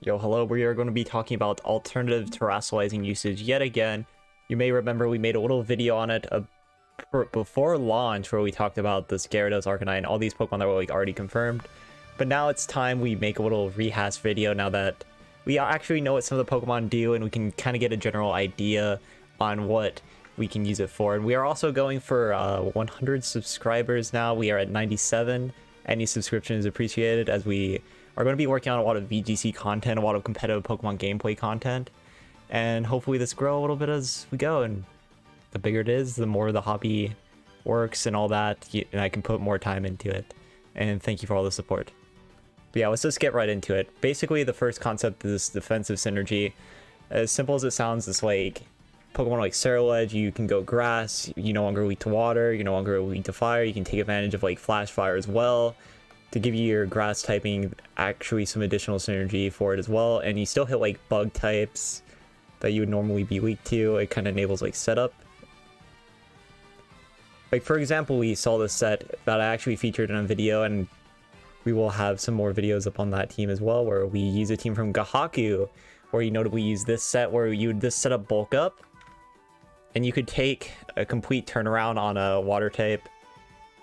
Yo, hello, we are going to be talking about alternative terastallizing usage yet again. You may remember we made a little video on it before launch where we talked about this Gyarados, Arcanine, all these Pokemon that were like already confirmed. But now it's time we make a little rehash video now that we actually know what some of the Pokemon do and we can kind of get a general idea on what we can use it for. And we are also going for 100 subscribers now. We are at 97. Any subscription is appreciated as we are going to be working on a lot of VGC content, a lot of competitive Pokemon gameplay content, and hopefully this grow a little bit as we go. And the bigger it is, the more the hobby works and all that, and I can put more time into it. And thank you for all the support. But yeah, let's just get right into it. Basically, the first concept is defensive synergy. As simple as it sounds, it's like Pokemon like SCARLET, you can go grass, you no longer weak to water, you're no longer weak to fire, you can take advantage of like flash fire as well to give you your grass typing actually some additional synergy for it as well. And you still hit like bug types that you would normally be weak to. It kind of enables like setup. Like for example, we saw this set that I actually featured in a video, and we will have some more videos up on that team as well, where we use a team from Gahaku, where you notably use this set where you would just set up bulk up, and you could take a complete turnaround on a water type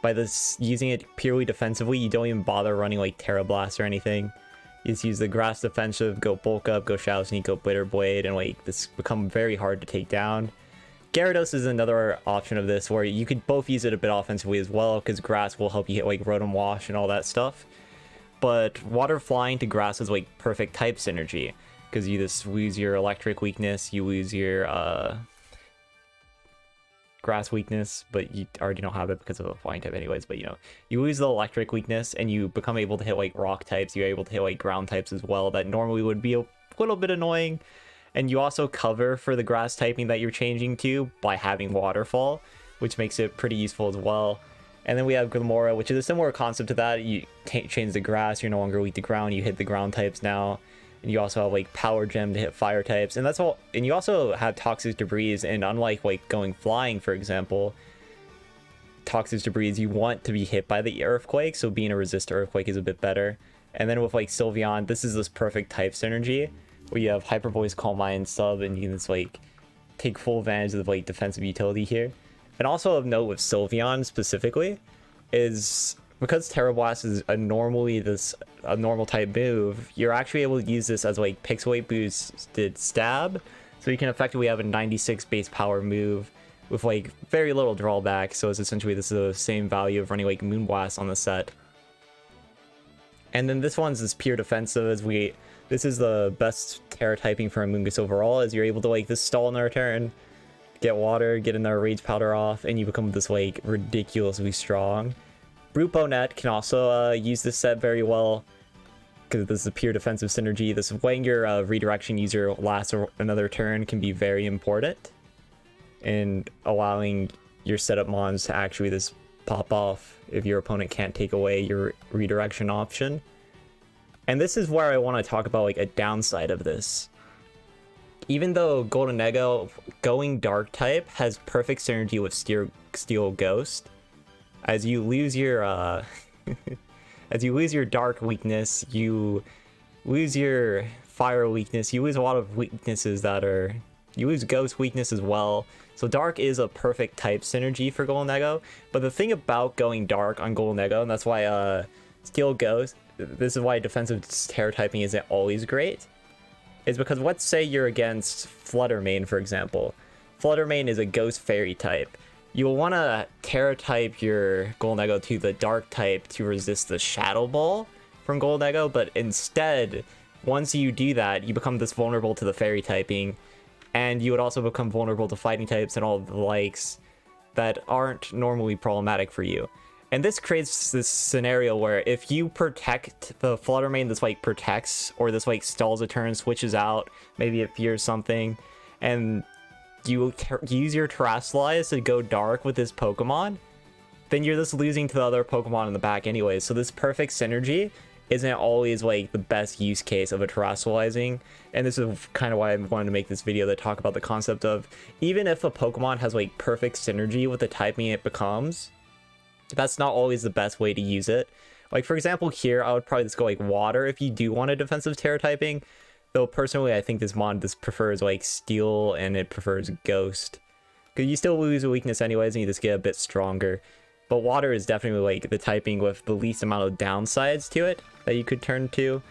by this using it purely defensively. You don't even bother running like Tera Blast or anything. You just use the grass defensive, go bulk up, go Shadow Sneak, go Bitter Blade, and like this become very hard to take down. Gyarados is another option of this where you could both use it a bit offensively as well, because grass will help you hit like Rotom Wash and all that stuff. But water flying to grass is like perfect type synergy, because you just lose your electric weakness, you lose your grass weakness, but you already don't have it because of a flying type anyways. But you know, you lose the electric weakness and you become able to hit like rock types, you're able to hit like ground types as well that normally would be a little bit annoying. And you also cover for the grass typing that you're changing to by having waterfall, which makes it pretty useful as well. And then we have Glimora, which is a similar concept to that. You change the grass, you're no longer weak to ground, you hit the ground types now. And you also have like Power Gem to hit fire types, and that's all. And you also have Toxic Debris, and unlike like going flying, for example, Toxic Debris you want to be hit by the Earthquake, so being a resist to Earthquake is a bit better. And then with like Sylveon, this is this perfect type synergy where you have Hyper Voice, Calm Mind, Sub, and you can just like take full advantage of like defensive utility here. And also of note with Sylveon specifically is because Tera Blast is a normal type move, you're actually able to use this as like pixelate boosted stab, so you can effectively have a 96 base power move with like very little drawback. So it's essentially this is the same value of running like Moonblast on the set. And then this one's this pure defensive, as this is the best Tera typing for Amoonguss overall, as you're able to like this stall in our turn, get water, get another Rage Powder off, and you become this like ridiculously strong. Brute Bonnet can also use this set very well, because this is a pure defensive synergy. This letting your redirection user last another turn can be very important in allowing your setup mons to actually just pop off if your opponent can't take away your redirection option. And this is where I want to talk about like a downside of this. Even though Golden Ego going dark type has perfect synergy with Steel Ghost, as you lose your as you lose your dark weakness, you lose your fire weakness, you lose a lot of weaknesses you lose ghost weakness as well. So dark is a perfect type synergy for Golden Ego. But the thing about going dark on Golden Ego, and that's why Steel Ghost, this is why defensive Tera typing isn't always great, is because let's say you're against Fluttermane, for example. Fluttermane is a ghost fairy type. You'll want to Tera type your Golden Ego to the dark type to resist the Shadow Ball from Golden Ego, but instead, once you do that, you become this vulnerable to the fairy typing, and you would also become vulnerable to fighting types and all the likes that aren't normally problematic for you. And this creates this scenario where if you protect the Fluttermane, this like protects, or this like stalls a turn, switches out, maybe it fears something, and you use your Terastallize to go dark with this Pokemon, then you're just losing to the other Pokemon in the back anyways. So this perfect synergy isn't always like the best use case of a Terastallizing. And this is kind of why I wanted to make this video to talk about the concept of, even if a Pokemon has like perfect synergy with the typing it becomes, that's not always the best way to use it. Like, for example, here, I would probably just go, like, water if you do want a defensive Terra typing. Though, personally, I think this mon just prefers, like, steel, and it prefers ghost. Because you still lose a weakness anyways, and you just get a bit stronger. But water is definitely, like, the typing with the least amount of downsides to it that you could turn to.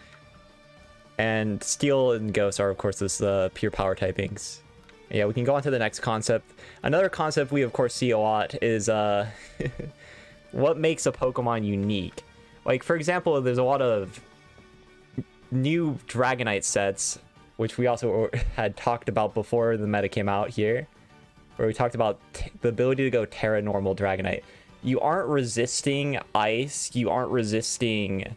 And steel and ghost are, of course, just the pure power typings. Yeah, we can go on to the next concept. Another concept we, of course, see a lot is what makes a Pokemon unique. Like, for example, there's a lot of new Dragonite sets, which we also had talked about before the meta came out here, where we talked about the ability to go Terra normal Dragonite. You aren't resisting Ice, you aren't resisting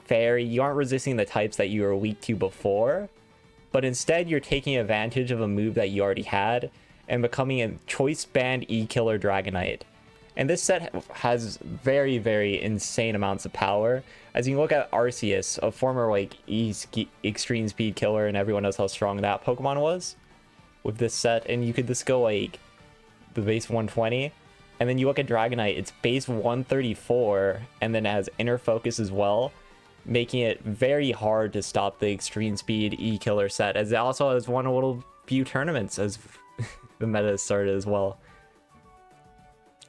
Fairy, you aren't resisting the types that you were weak to before, but instead you're taking advantage of a move that you already had and becoming a Choice Band E-Killer Dragonite. And this set has very, very insane amounts of power. As you can look at Arceus, a former like Extreme Speed Killer, and everyone knows how strong that Pokemon was with this set, and you could just go like the base 120, and then you look at Dragonite, it's base 134, and then it has Inner Focus as well, making it very hard to stop the Extreme Speed E-Killer set, as it also has won a little few tournaments as the meta started as well.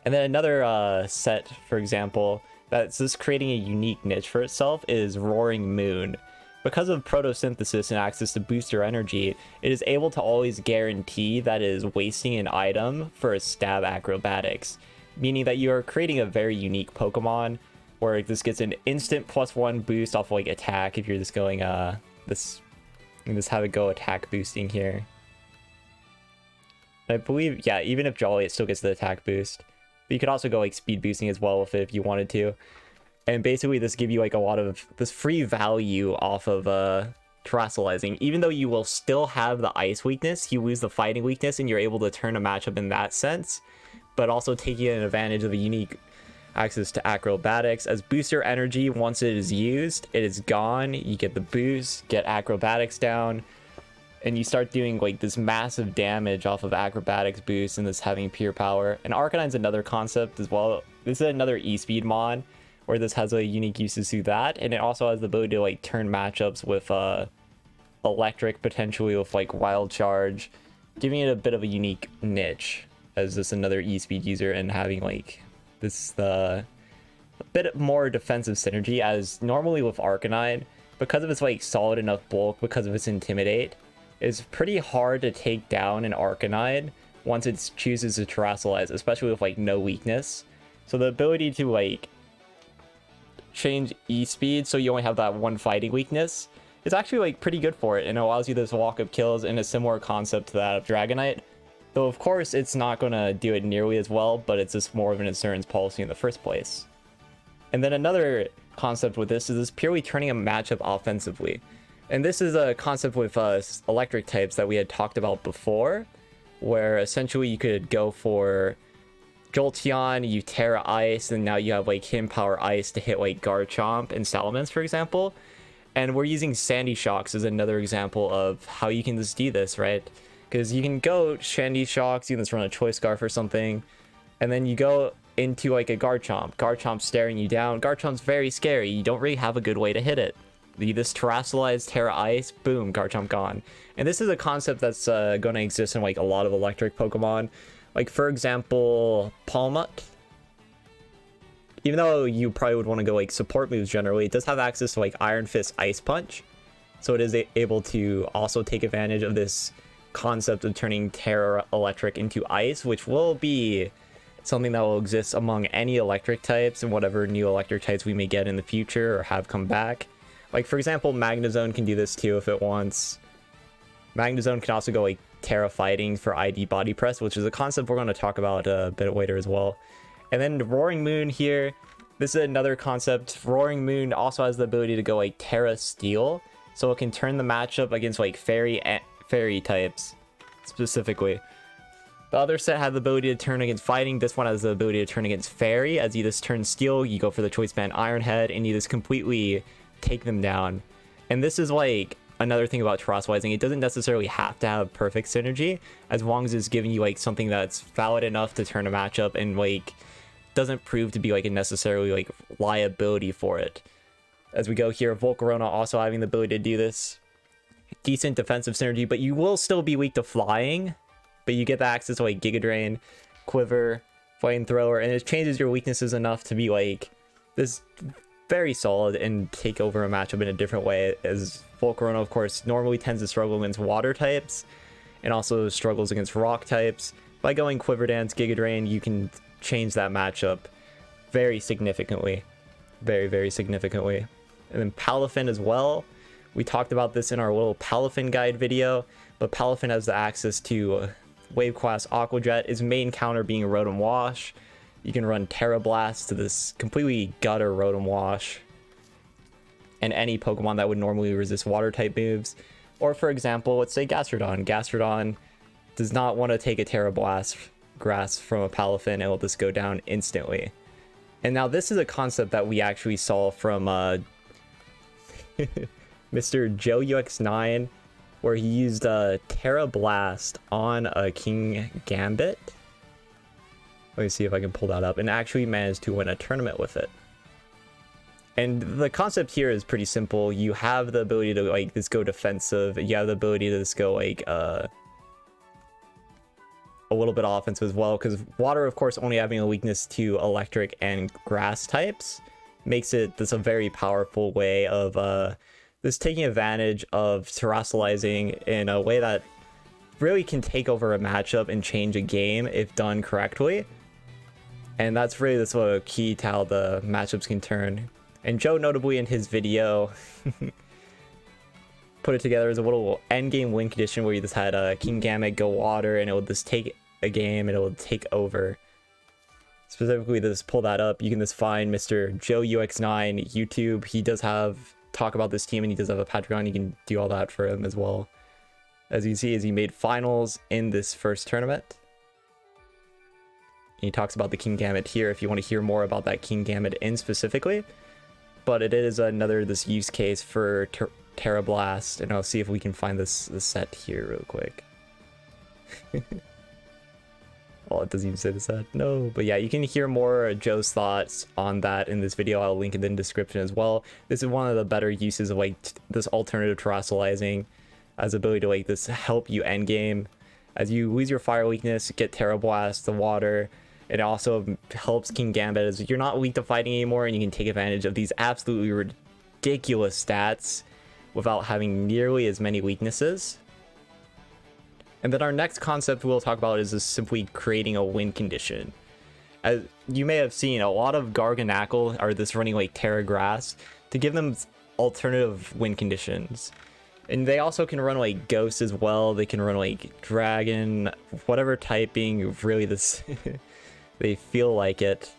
And then another set, for example, that's just creating a unique niche for itself is Roaring Moon. Because of photosynthesis and access to booster energy, it is able to always guarantee that it is wasting an item for a stab acrobatics, meaning that you are creating a very unique Pokemon where this gets an instant +1 boost off like attack if you're just going this have it go attack boosting here. I believe, yeah, even if Jolly, it still gets the attack boost. But you could also go like speed boosting as well with it if you wanted to. And basically this give you like a lot of this free value off of Terastallizing. Even though you will still have the ice weakness, you lose the fighting weakness and you're able to turn a matchup in that sense. But also taking an advantage of a unique access to acrobatics. As booster energy, once it is used, it is gone. You get the boost, get acrobatics down, and you start doing like this massive damage off of acrobatics boost and this having pure power. And Arcanine's another concept as well. This is another E-Speed mon where this has a unique uses to that, and it also has the ability to like turn matchups with electric, potentially with like wild charge, giving it a bit of a unique niche as this another E-Speed user, and having like this a bit more defensive synergy, as normally with Arcanine, because of its like solid enough bulk, because of its Intimidate, it's pretty hard to take down an Arcanine once it chooses to Terastallize, especially with like no weakness. So the ability to like change E-Speed so you only have that one fighting weakness is actually like pretty good for it, and it allows you this walk-up kills in a similar concept to that of Dragonite. Though of course it's not going to do it nearly as well, but it's just more of an insurance policy in the first place. And then another concept with this is this purely turning a matchup offensively. And this is a concept with electric types that we had talked about before, where essentially you could go for Jolteon, you Terra Ice, and now you have like Hidden Power Ice to hit like Garchomp and Salamence, for example. And we're using Sandy Shocks as another example of how you can just do this, right? Because you can go Sandy Shocks, you can just run a Choice Scarf or something, and then you go into like a Garchomp. Garchomp's staring you down. Garchomp's very scary. You don't really have a good way to hit it. You just Terastallize, Terra Ice, boom, Garchomp gone. And this is a concept that's going to exist in like a lot of electric Pokemon. Like, for example, Palmut. Even though you probably would want to go like support moves generally, it does have access to like Iron Fist, Ice Punch. So it is able to also take advantage of this concept of turning Terra Electric into Ice, which will be something that will exist among any electric types and whatever new electric types we may get in the future or have come back. Like, for example, Magnezone can do this too if it wants. Magnezone can also go like Terra Fighting for ID Body Press, which is a concept we're going to talk about a bit later as well. And then Roaring Moon here, this is another concept. Roaring Moon also has the ability to go like Terra Steel, so it can turn the matchup against like fairy types specifically. The other set had the ability to turn against fighting. This one has the ability to turn against fairy. As you just turn steel, you go for the Choice Band Iron Head, and you just completely take them down. And this is like another thing about Terastallizing. It doesn't necessarily have to have perfect synergy, as long as it's giving you like something that's valid enough to turn a matchup and like doesn't prove to be like a necessarily like liability for it. As we go here, Volcarona also having the ability to do this. Decent defensive synergy, but you will still be weak to flying. But you get the access to like Giga Drain, Quiver, Flamethrower, and it changes your weaknesses enough to be like this very solid and take over a matchup in a different way, as Volcarona, of course, normally tends to struggle against water types and also struggles against rock types. By going Quiver Dance, Giga Drain, you can change that matchup very significantly. Very, very significantly. And then Palafin as well. We talked about this in our little Palafin guide video, but Palafin has the access to Wave Class Aqua Jet, his main counter being Rotom Wash. You can run Tera Blast to this completely gutter Rotom Wash and any Pokemon that would normally resist water type moves. Or for example, let's say Gastrodon. Gastrodon does not want to take a Tera Blast grass from a Palafin and will just go down instantly. And now this is a concept that we actually saw from Mr. Joe UX9, where he used a Tera Blast on a Kingambit. Let me see if I can pull that up, and actually managed to win a tournament with it. And the concept here is pretty simple. You have the ability to like just go defensive. You have the ability to just go like a little bit offensive as well, because water, of course, only having a weakness to electric and grass types makes it this a very powerful way of this taking advantage of terastallizing in a way that really can take over a matchup and change a game if done correctly. And that's really this a key to how the matchups can turn. And Joe, notably in his video, put it together as a little endgame win condition where you just had a Kingambit go water and it will just take a game and it will take over. Specifically, to just pull that up, you can just find Mr. Joe UX9 YouTube. He does have talk about this team and he does have a Patreon. You can do all that for him as well. As you see, as he made finals in this first tournament. And he talks about the Kingambit here if you want to hear more about that Kingambit in specifically. But it is another this use case for Tera Blast, and I'll see if we can find this set here real quick. Oh, it doesn't even say the set. No, but yeah, you can hear more Joe's thoughts on that in this video. I'll link it in the description as well. This is one of the better uses of like this alternative terastallizing as ability to like this help you end game. As you lose your fire weakness, get Tera Blast, the water. It also helps Kingambit as you're not weak to fighting anymore, and you can take advantage of these absolutely ridiculous stats without having nearly as many weaknesses. And then our next concept we'll talk about is just simply creating a win condition. As you may have seen, a lot of Garganacl are this running like Tera Grass to give them alternative win conditions. And they also can run like Ghost as well. They can run like Dragon, whatever typing really this they feel like it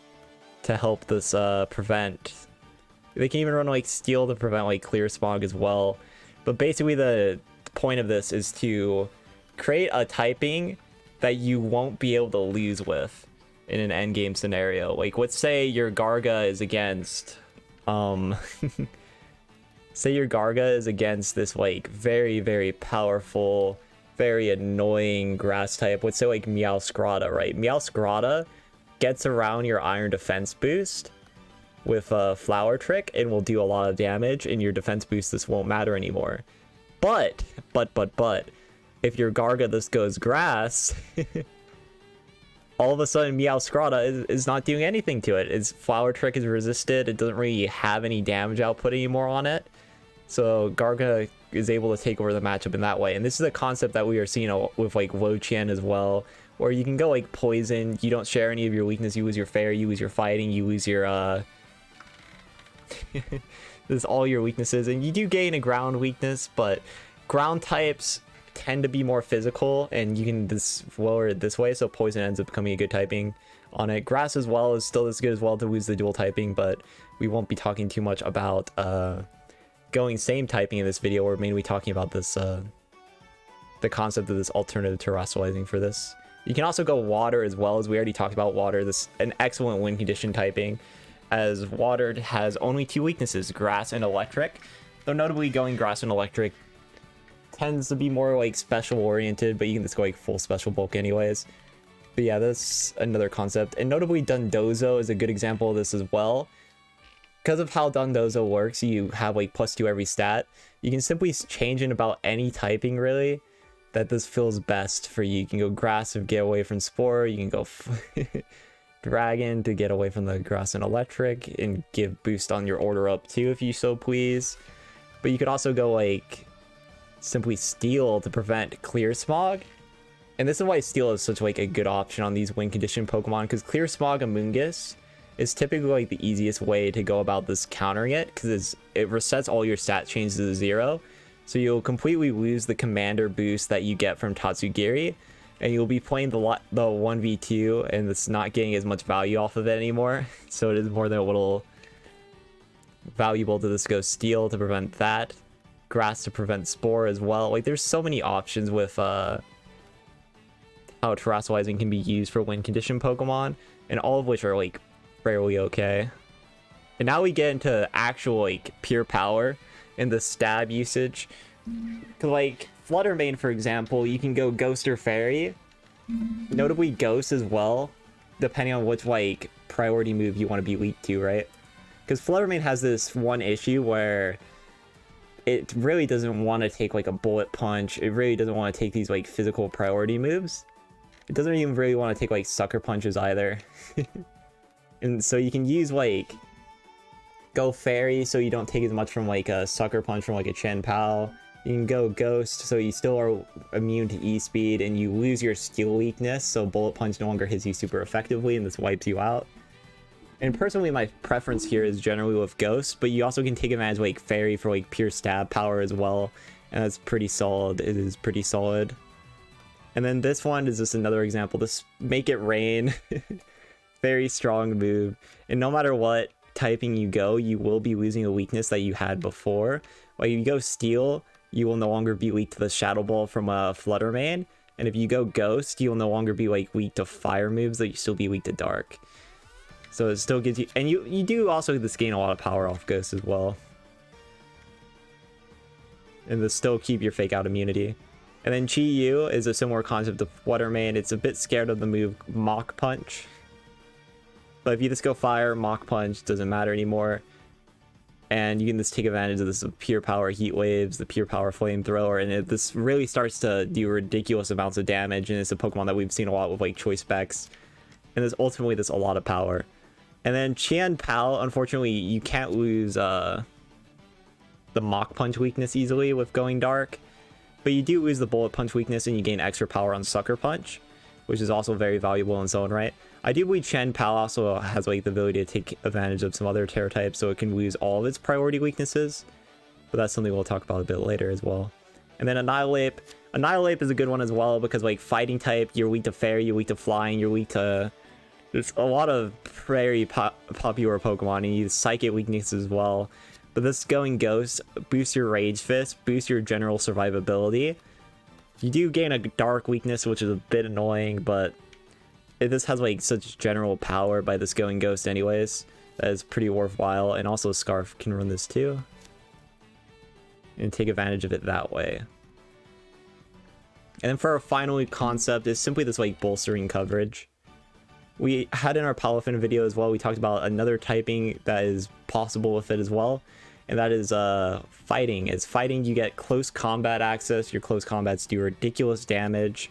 to help this prevent. They can even run like Steel to prevent like Clear Smog as well. But basically the point of this is to create a typing that you won't be able to lose with in an endgame scenario. Like let's say your Garga is against say your Garga is against this like very, very powerful, very annoying grass type. Let's say like Meowscarada, right? Meowscarada gets around your Iron Defense boost with a Flower Trick and will do a lot of damage, and your defense boost this won't matter anymore. But if your Garga this goes grass, all of a sudden Meowscarada is not doing anything to it. Its Flower Trick is resisted. It doesn't really have any damage output anymore on it. So Garga is able to take over the matchup in that way. And this is a concept that we are seeing with like Wo-Chien as well, where you can go like Poison. You don't share any of your weakness. You lose your Fairy, you lose your Fighting, you lose your this is all your weaknesses, and you do gain a ground weakness, but ground types tend to be more physical, and you can just lower it this way, so Poison ends up becoming a good typing on it. Grass as well is still as good as well to lose the dual typing, but we won't be talking too much about going same typing in this video. We're mainly talking about this the concept of this alternative terastallizing for this. You can also go water as well, as we already talked about water. This an excellent win condition typing, as water has only two weaknesses, grass and electric. Though notably going grass and electric tends to be more like special oriented, but you can just go like full special bulk anyways. But yeah, that's another concept. And notably, Dundozo is a good example of this as well. Because of how Dundozo works, you have like +2 every stat. You can simply change in about any typing, really, that this feels best for you. You can go Grass to get away from Spore. You can go Dragon to get away from the Grass and Electric and give boost on your order up too, if you so please. But you could also go like simply Steel to prevent Clear Smog. And this is why Steel is such like a good option on these wind condition Pokemon, because Clear Smog Amoonguss is typically like the easiest way to go about this countering it, because it resets all your stat changes to 0. So you'll completely lose the commander boost that you get from Tatsugiri, and you'll be playing the 1v2 and it's not getting as much value off of it anymore. So it is more than a little valuable to just go Steel to prevent that, Grass to prevent Spore as well. Like there's so many options with how Terastallizing can be used for wind condition Pokemon, and all of which are like fairly okay. And now we get into actual like pure power in the stab usage. Cause like Flutter Mane, for example, you can go Ghost or Fairy. Notably Ghost as well, depending on which like priority move you want to be weak to, right? Because Flutter Mane has this one issue where it really doesn't want to take like a Bullet Punch. It really doesn't want to take these like physical priority moves. It doesn't even really want to take like Sucker Punches either. And so you can use like go Fairy so you don't take as much from like a Sucker Punch from like a Chien-Pao. You can go Ghost so you still are immune to E-Speed and you lose your Steel weakness, so Bullet Punch no longer hits you super effectively and this wipes you out. And personally, my preference here is generally with Ghost, but you also can take advantage of like Fairy for like pure stab power as well, and that's pretty solid. It is pretty solid. And then this one is just another example. This Make It Rain. Very strong move. And no matter what typing you go, you will be losing a weakness that you had before. Like if you go Steel, you will no longer be weak to the Shadow Ball from a Flutter Mane. And if you go Ghost, you'll no longer be like weak to fire moves, that you still be weak to dark. So it still gives you, and you do also just gain a lot of power off Ghost as well. And this still keep your fake out immunity. And then Chi-Yu is a similar concept to Flutter Mane. It's a bit scared of the move Mach Punch. But if you just go Fire, Mach Punch doesn't matter anymore. And you can just take advantage of this pure power Heat Waves, the pure power Flamethrower, and this really starts to do ridiculous amounts of damage, and it's a Pokemon that we've seen a lot with like Choice Specs. And there's ultimately just a lot of power. And then Chien-Pao, unfortunately, you can't lose the Mach Punch weakness easily with going Dark. But you do lose the Bullet Punch weakness and you gain extra power on Sucker Punch, which is also very valuable in its own right. I do believe Chien-Pao also has like the ability to take advantage of some other Tera types, so it can lose all of its priority weaknesses. But that's something we'll talk about a bit later as well. And then Annihilate. Annihilate is a good one as well, because like fighting type, you're weak to Fairy, you're weak to Flying, you're weak to... There's a lot of very popular Pokemon, and you use Psychic weaknesses as well. But this going Ghost boosts your Rage Fist, boosts your general survivability. You do gain a Dark weakness, which is a bit annoying, but this has like such general power by this going Ghost anyways. That is pretty worthwhile, and also Scarf can run this too. And take advantage of it that way. And then for our final concept is simply this like bolstering coverage. We had in our Palafin video as well, we talked about another typing that is possible with it as well. And that is fighting. As fighting, you get close combat access. Your close combats do ridiculous damage.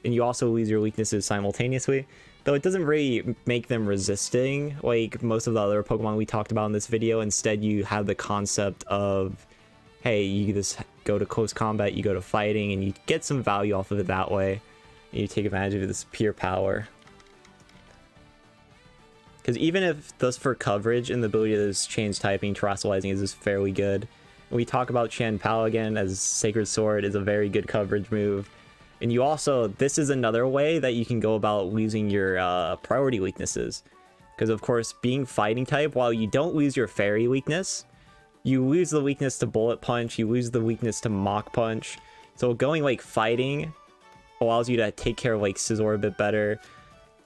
And you also lose your weaknesses simultaneously. Though it doesn't really make them resisting like most of the other Pokemon we talked about in this video. Instead, you have the concept of, hey, you just go to close combat, you go to fighting, and you get some value off of it that way. And you take advantage of this pure power. Because even if thus for coverage and the ability to just change typing, Terastallizing is just fairly good. And we talk about Chien-Pao again, as Sacred Sword is a very good coverage move. And you also, this is another way that you can go about losing your priority weaknesses. Because of course, being fighting type, while you don't lose your Fairy weakness, you lose the weakness to Bullet Punch, you lose the weakness to Mach Punch. So going like fighting allows you to take care of like Scizor a bit better.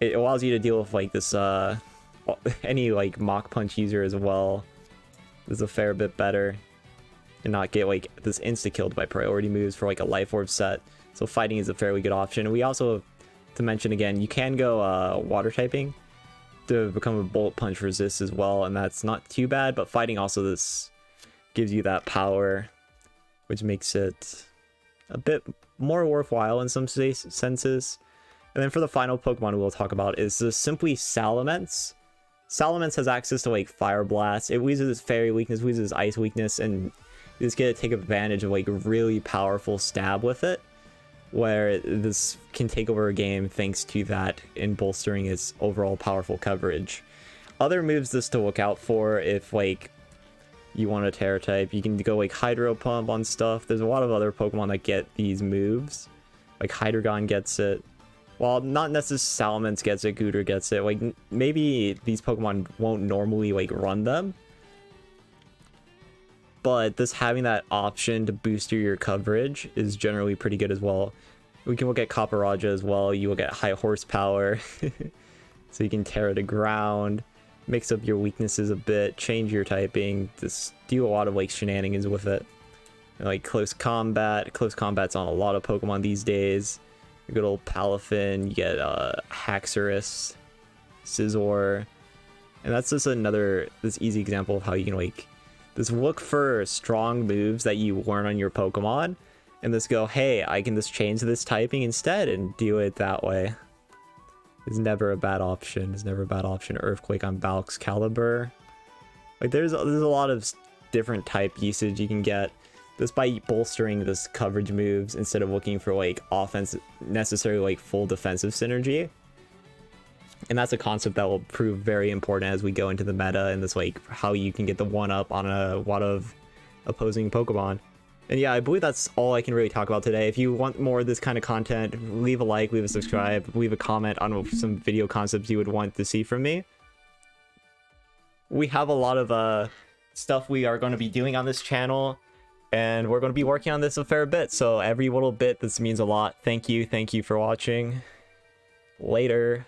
It allows you to deal with like this any like Mach Punch user as well. This is a fair bit better. And not get like this insta killed by priority moves for like a Life Orb set. So fighting is a fairly good option. We also to mention again, you can go water typing to become a bullet punch resist as well, and that's not too bad, but fighting also this gives you that power, which makes it a bit more worthwhile in some senses. And then for the final Pokemon we'll talk about is the simply Salamence. Salamence has access to like Fire Blast. It loses Fairy weakness, loses Ice weakness, and you just get to take advantage of like a really powerful stab with it, where this can take over a game thanks to that in bolstering its overall powerful coverage. Other moves this to look out for if like you want a Tera type, you can go like Hydro Pump on stuff. There's a lot of other Pokemon that get these moves. Like Hydreigon gets it. Well, not necessarily Salamence gets it, Gooter gets it. Like maybe these Pokemon won't normally like run them, but this having that option to boost your coverage is generally pretty good as well. We can look at Copperajah as well. You will get high horsepower, so you can Tera to ground, mix up your weaknesses a bit, change your typing, just do a lot of like shenanigans with it. Like close combat. Close combat's on a lot of Pokemon these days. A good old Palafin, you get Haxorus, Scizor, and that's just this easy example of how you can like just look for strong moves that you learn on your Pokemon, and just go, hey, I can just change this typing instead and do it that way. It's never a bad option. It's never a bad option. Earthquake on Balxcalibur. Like there's a lot of different type usage you can get just by bolstering this coverage moves instead of looking for like offense, necessarily like full defensive synergy. And that's a concept that will prove very important as we go into the meta and this like how you can get the one up on a lot of opposing Pokemon. And yeah, I believe that's all I can really talk about today. If you want more of this kind of content, leave a like, leave a subscribe, leave a comment on some video concepts you would want to see from me. We have a lot of stuff we are going to be doing on this channel, and we're going to be working on this a fair bit, so every little bit, this means a lot. Thank you for watching. Later.